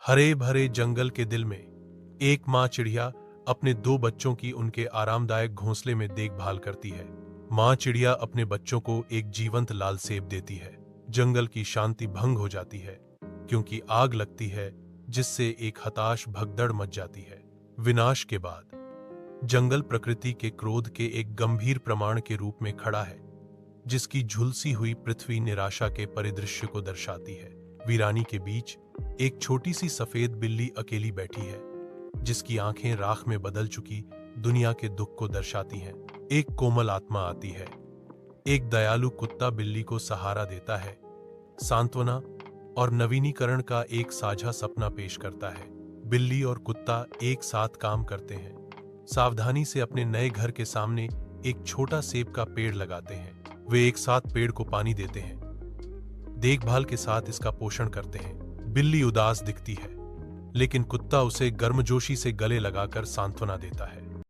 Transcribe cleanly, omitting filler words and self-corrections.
हरे भरे जंगल के दिल में एक माँ चिड़िया अपने दो बच्चों की उनके आरामदायक घोंसले में देखभाल करती है। माँ चिड़िया अपने बच्चों को एक जीवंत लाल सेब देती है। जंगल की शांति भंग हो जाती है क्योंकि आग लगती है, जिससे एक हताश भगदड़ मच जाती है। विनाश के बाद जंगल प्रकृति के क्रोध के एक गंभीर प्रमाण के रूप में खड़ा है, जिसकी झुलसी हुई पृथ्वी निराशा के परिदृश्य को दर्शाती है। वीरानी के बीच एक छोटी सी सफेद बिल्ली अकेली बैठी है, जिसकी आंखें राख में बदल चुकी दुनिया के दुख को दर्शाती हैं। एक कोमल आत्मा आती है। एक दयालु कुत्ता बिल्ली को सहारा देता है, सांत्वना और नवीनीकरण का एक साझा सपना पेश करता है। बिल्ली और कुत्ता एक साथ काम करते हैं, सावधानी से अपने नए घर के सामने एक छोटा सेब का पेड़ लगाते हैं। वे एक साथ पेड़ को पानी देते हैं, देखभाल के साथ इसका पोषण करते हैं। बिल्ली उदास दिखती है, लेकिन कुत्ता उसे गर्मजोशी से गले लगाकर सांत्वना देता है।